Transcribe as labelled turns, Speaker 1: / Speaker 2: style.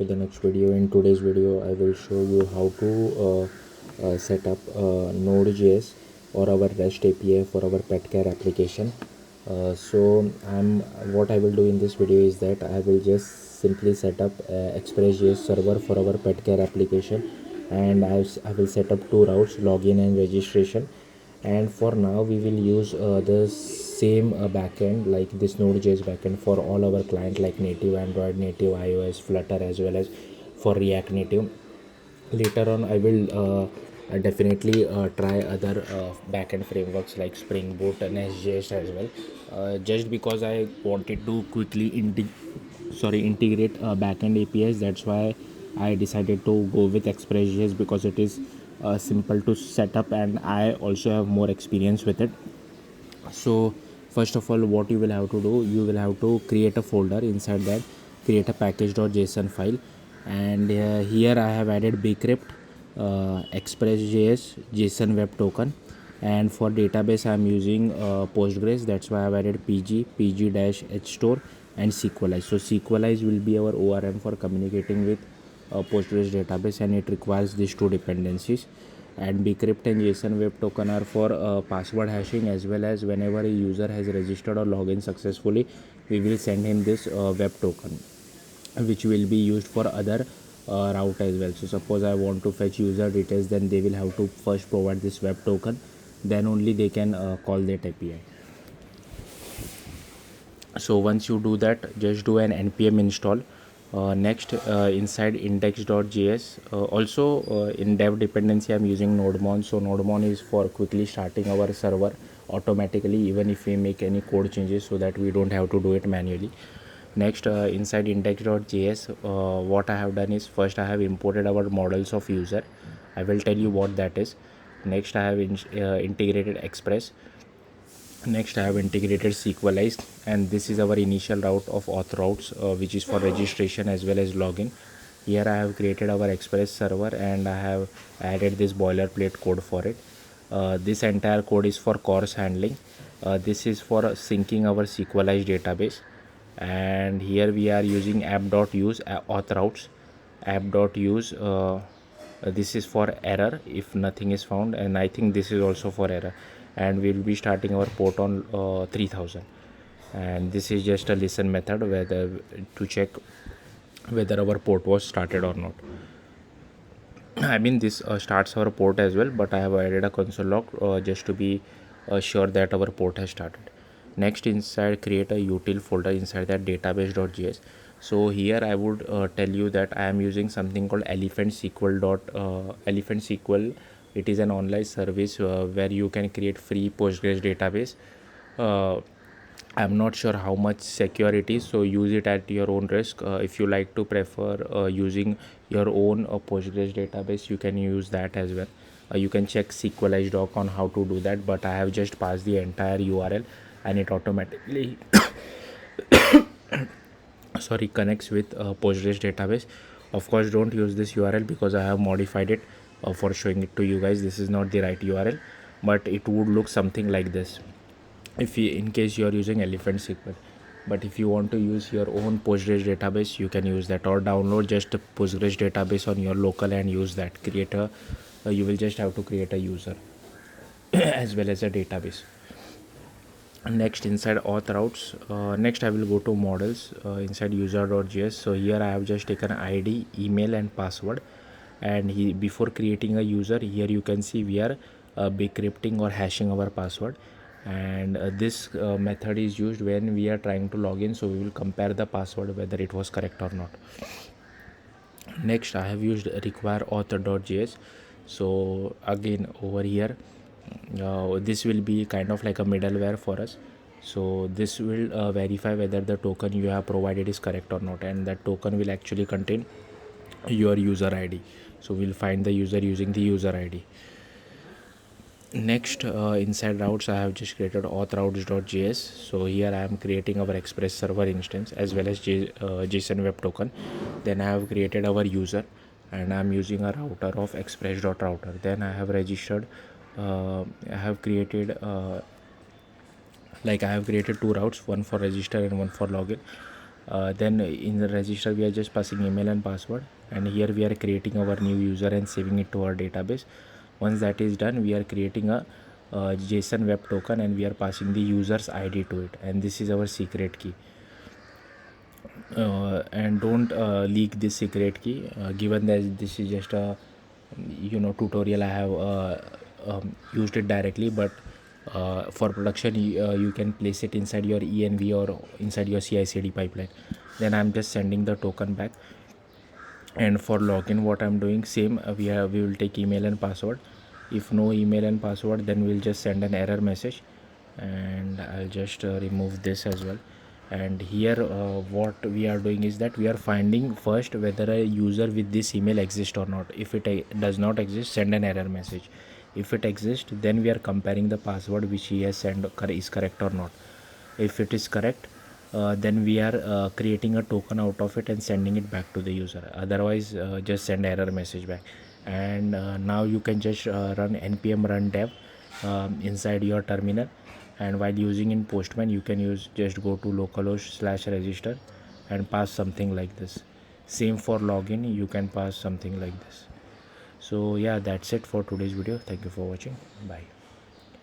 Speaker 1: to the next video. In today's video I will show you how to set up nodejs or our REST API for our pet care application. What I will do in this video is that I will just simply set up express.js server for our pet care application, and I will set up two routes, login and registration. And for now we will use the same backend, like this nodejs backend, for all our client, like native Android, native iOS, Flutter, as well as for React Native. Later on I will definitely try other backend frameworks like Spring Boot and SJS as well, just because I wanted to quickly integrate backend APIs. That's why I decided to go with express.js, because it is simple to set up and I also have more experience with it. So first of all, what you will have to do, you will have to create a folder. Inside that, create a package.json file, and here I have added bcrypt, express.js, jsonwebtoken, and for database I am using postgres. That's why I have added pg-hstore and sequelize. So sequelize will be our ORM for communicating with postgres database, and it requires these two dependencies. And bcrypt and json web token are for password hashing, as well as whenever a user has registered or login successfully, we will send him this web token, which will be used for other route as well. So suppose I want to fetch user details, then they will have to first provide this web token, then only they can call that API. So once you do that, just do an npm install. Next, inside index.js, also in dev dependency I'm using nodemon. So nodemon is for quickly starting our server automatically, even if we make any code changes, so that we don't have to do it manually. Next, inside index.js, what I have done is, first I have imported our models of user. I will tell you what that is. Next, I have integrated express. Next, I have integrated sequelize, and this is our initial route of auth routes, which is for registration as well as login. Here I have created our express server, and I have added this boilerplate code for it. This entire code is for CORS handling. This is for syncing our sequelize database. And here we are using app.use auth routes. App.use, this is for error if nothing is found, and I think this is also for error. And we will be starting our port on 3000, and this is just a listen method whether to check whether our port was started or not. I mean, this starts our port as well, but I have added a console log just to be sure that our port has started. Next, inside, create a util folder inside that database.js. So here I would tell you that I am using something called elephant SQL. It is an online service where you can create free Postgres database. I'm not sure how much secure it is, so use it at your own risk. If you like to prefer using your own Postgres database, you can use that as well. You can check sequelize doc on how to do that, but I have just passed the entire URL, and it automatically connects with Postgres database. Of course, don't use this URL because I have modified it for showing it to you guys. This is not the right URL, but it would look something like this if you, in case you are using elephant SQL. But if you want to use your own Postgres database, you can use that, or download just a Postgres database on your local and use that. You will just have to create a user as well as a database. Next, inside auth routes, next I will go to models inside user.js. So here I have just taken ID, email and password, and before creating a user, here you can see we are bcrypting or hashing our password. And this method is used when we are trying to log in, so we will compare the password whether it was correct or not. Next, I have used require author.js. So again, over here, this will be kind of like a middleware for us. So this will verify whether the token you have provided is correct or not, and that token will actually contain your user ID. So we'll find the user using the user ID. Next, inside routes, I have just created auth routes.js. So here I am creating our express server instance as well as JSON web token. Then I have created our user, and I am using a router of express.router. Then I have registered. I have created two routes, one for register and one for login. Then in the register we are just passing email and password, and here we are creating our new user and saving it to our database. Once that is done, we are creating a JSON web token, and we are passing the user's ID to it, and this is our secret key. And don't leak this secret key, given that this is just a tutorial. I have used it directly, but for production you can place it inside your env or inside your CI/CD pipeline. Then I'm just sending the token back. And for login, what I'm doing, same, we will take email and password. If no email and password, then we'll just send an error message, and I'll just remove this as well. And here what we are doing is that we are finding first whether a user with this email exists or not. If it does not exist, send an error message. If it exists, then we are comparing the password which he has sent is correct or not. If it is correct, then we are creating a token out of it and sending it back to the user. Otherwise, just send error message back. And now you can just run npm run dev inside your terminal. And while using in Postman, you can just go to localhost/register and pass something like this. Same for login, you can pass something like this. So yeah, that's it for today's video. Thank you for watching. Bye.